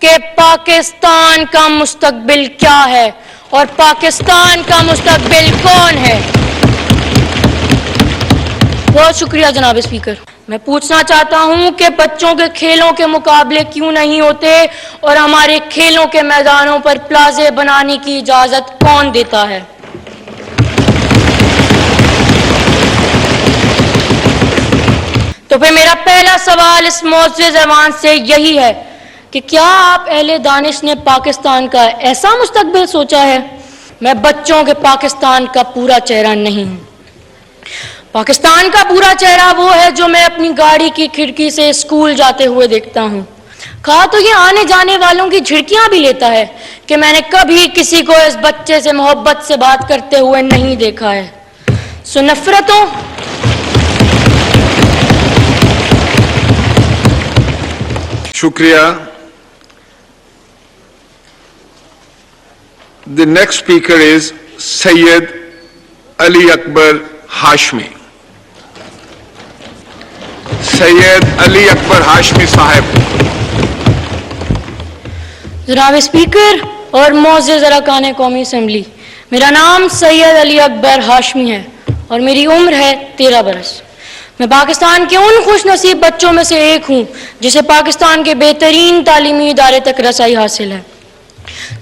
کہ پاکستان کا مستقبل کیا ہے اور پاکستان کا مستقبل کون ہے۔ بہت شکریہ جناب اسپیکر۔ میں پوچھنا چاہتا ہوں کہ بچوں کے کھیلوں کے مقابلے کیوں نہیں ہوتے اور ہمارے کھیلوں کے میدانوں پر پلازے بنانے کی اجازت کون دیتا ہے؟ تو پھر میرا پہلا سوال اس معزز ایوان سے یہی ہے کہ کیا آپ اہل دانش نے پاکستان کا ایسا مستقبل سوچا ہے؟ میں بچوں کے پاکستان کا پورا چہرہ نہیں ہوں۔ پاکستان کا پورا چہرہ وہ ہے جو میں اپنی گاڑی کی کھڑکی سے اسکول جاتے ہوئے دیکھتا ہوں۔ کہا تو یہ آنے جانے والوں کی جھڑکیاں بھی لیتا ہے کہ میں نے کبھی کسی کو اس بچے سے محبت سے بات کرتے ہوئے نہیں دیکھا ہے۔ سو نفرتوں شکریہ۔ The next speaker is Syed Ali Akbar Hashmi. Syed Ali Akbar Hashmi صاحب۔ جناب اسپیکر اور معزز ارکان قومی اسمبلی، میرا نام سید علی اکبر ہاشمی ہے اور میری عمر ہے 13 برس۔ میں پاکستان کے ان خوش نصیب بچوں میں سے ایک ہوں جسے پاکستان کے بہترین تعلیمی ادارے تک رسائی حاصل ہے،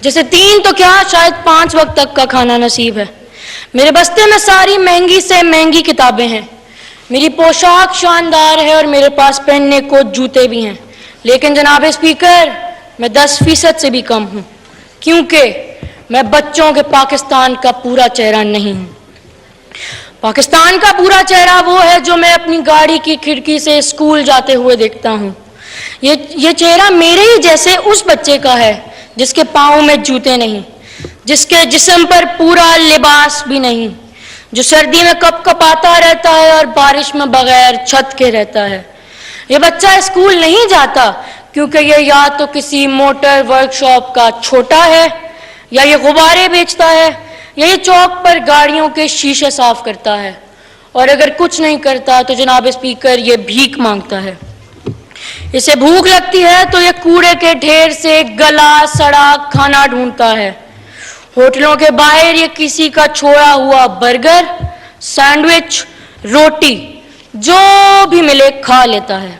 جسے 3 تو کیا شاید 5 وقت تک کا کھانا نصیب ہے۔ میرے بستے میں ساری مہنگی سے مہنگی کتابیں ہیں، میری پوشاک شاندار ہے اور میرے پاس پہننے کو جوتے بھی ہیں، لیکن جناب اسپیکر میں 10% سے بھی کم ہوں، کیونکہ میں بچوں کے پاکستان کا پورا چہرہ نہیں ہوں۔ پاکستان کا پورا چہرہ وہ ہے جو میں اپنی گاڑی کی کھڑکی سے اسکول جاتے ہوئے دیکھتا ہوں۔ یہ چہرہ میرے ہی جیسے اس بچے کا ہے جس کے پاؤں میں جوتے نہیں، جس کے جسم پر پورا لباس بھی نہیں، جو سردی میں کپ کپاتا رہتا ہے اور بارش میں بغیر چھت کے رہتا ہے۔ یہ بچہ اسکول نہیں جاتا کیونکہ یہ یا تو کسی موٹر ورک شاپ کا چھوٹا ہے، یا یہ غبارے بیچتا ہے، یا یہ چوک پر گاڑیوں کے شیشے صاف کرتا ہے، اور اگر کچھ نہیں کرتا تو جناب اسپیکر یہ بھیک مانگتا ہے۔ اسے بھوک لگتی ہے تو یہ کوڑے کے ڈھیر سے گلا سڑا کھانا ڈھونڈتا ہے۔ ہوٹلوں کے باہر یہ کسی کا چھوڑا ہوا برگر، سینڈوچ، روٹی جو بھی ملے کھا لیتا ہے۔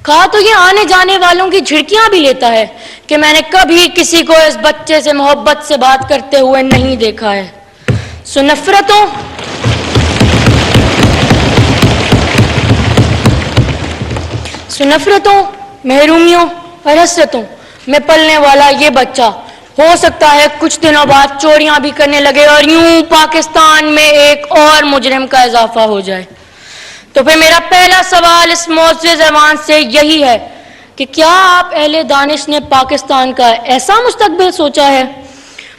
کہا تو یہ آنے جانے والوں کی جھڑکیاں بھی لیتا ہے کہ میں نے کبھی کسی کو اس بچے سے محبت سے بات کرتے ہوئے نہیں دیکھا ہے۔ سو نفرتوں، محرومیوں اور حسرتوں میں پلنے والا یہ بچہ ہو سکتا ہے کچھ دنوں بعد چوریاں بھی کرنے لگے اور یوں پاکستان میں ایک اور مجرم کا اضافہ ہو جائے۔ تو پھر میرا پہلا سوال اس معزز ایوان سے یہی ہے کہ کیا آپ اہل دانش نے پاکستان کا ایسا مستقبل سوچا ہے؟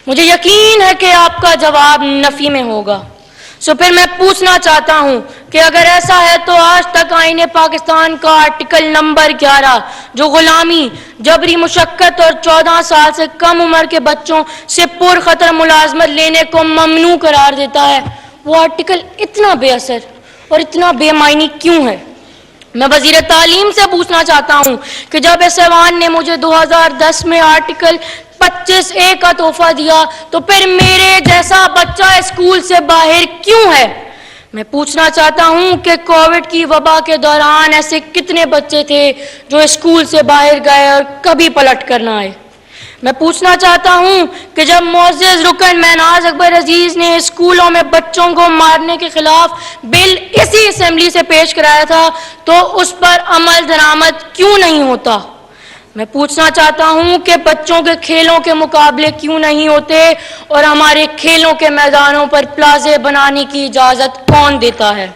مجھے یقین ہے کہ آپ کا جواب نفی میں ہوگا۔ سو پھر میں پوچھنا چاہتا ہوں کہ اگر ایسا ہے تو آج تک آئین پاکستان کا آرٹیکل نمبر 11 جو غلامی، جبری مشقت اور 14 سال سے کم عمر کے بچوں سے پرخطر ملازمت لینے کو ممنوع قرار دیتا ہے، وہ آرٹیکل اتنا بے اثر اور اتنا بے معنی کیوں ہے؟ میں وزیر تعلیم سے پوچھنا چاہتا ہوں کہ جب اس ایوان نے مجھے 2010 میں آرٹیکل 25A کا تحفہ دیا تو پھر میرے جیسا بچہ اسکول سے باہر کیوں ہے؟ میں پوچھنا چاہتا ہوں کہ کووڈ کی وبا کے دوران ایسے کتنے بچے تھے جو اسکول سے باہر گئے اور کبھی پلٹ کر نہ آئے؟ میں پوچھنا چاہتا ہوں کہ جب معزز رکن میناز اکبر عزیز نے اسکولوں میں بچوں کو مارنے کے خلاف بل اسی اسمبلی سے پیش کرایا تھا تو اس پر عمل درآمد کیوں نہیں ہوتا؟ میں پوچھنا چاہتا ہوں کہ بچوں کے کھیلوں کے مقابلے کیوں نہیں ہوتے اور ہمارے کھیلوں کے میدانوں پر پلازے بنانے کی اجازت کون دیتا ہے؟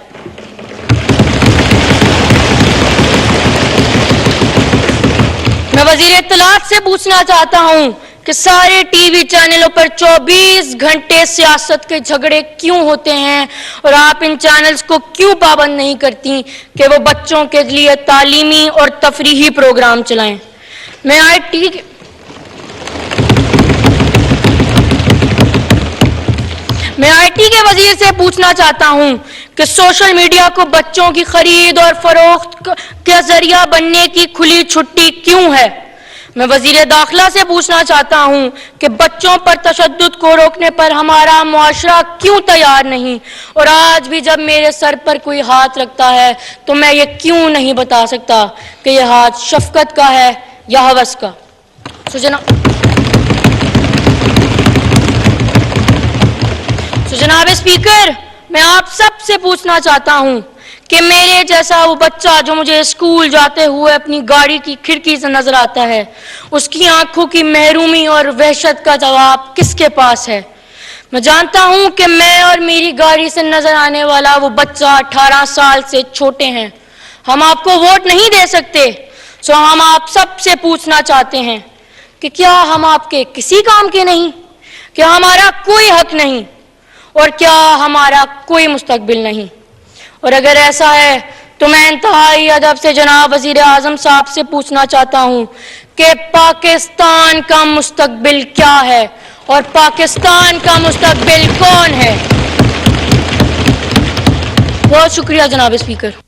میں وزیر اطلاعات سے پوچھنا چاہتا ہوں کہ سارے ٹی وی چینلوں پر 24 گھنٹے سیاست کے جھگڑے کیوں ہوتے ہیں اور آپ ان چینلز کو کیوں پابند نہیں کرتی کہ وہ بچوں کے لیے تعلیمی اور تفریحی پروگرام چلائیں؟ میں آئی ٹی کے وزیر سے پوچھنا چاہتا ہوں کہ سوشل میڈیا کو بچوں کی خرید اور فروخت کا ذریعہ بننے کی کھلی چھٹی کیوں ہے؟ میں وزیر داخلہ سے پوچھنا چاہتا ہوں کہ بچوں پر تشدد کو روکنے پر ہمارا معاشرہ کیوں تیار نہیں، اور آج بھی جب میرے سر پر کوئی ہاتھ رکھتا ہے تو میں یہ کیوں نہیں بتا سکتا کہ یہ ہاتھ شفقت کا ہے یا ہوس کا۔ جناب اسپیکر، میں آپ سب سے پوچھنا چاہتا ہوں کہ میرے جیسا وہ بچہ جو مجھے اسکول جاتے ہوئے اپنی گاڑی کی کھڑکی سے نظر آتا ہے، اس کی آنکھوں کی محرومی اور وحشت کا جواب کس کے پاس ہے؟ میں جانتا ہوں کہ میں اور میری گاڑی سے نظر آنے والا وہ بچہ 18 سال سے چھوٹے ہیں۔ ہم آپ کو ووٹ نہیں دے سکتے، سو ہم آپ سب سے پوچھنا چاہتے ہیں کہ کیا ہم آپ کے کسی کام کے نہیں؟ کیا ہمارا کوئی حق نہیں؟ اور کیا ہمارا کوئی مستقبل نہیں؟ اور اگر ایسا ہے تو میں انتہائی ادب سے جناب وزیر اعظم صاحب سے پوچھنا چاہتا ہوں کہ پاکستان کا مستقبل کیا ہے اور پاکستان کا مستقبل کون ہے؟ بہت شکریہ جناب اسپیکر۔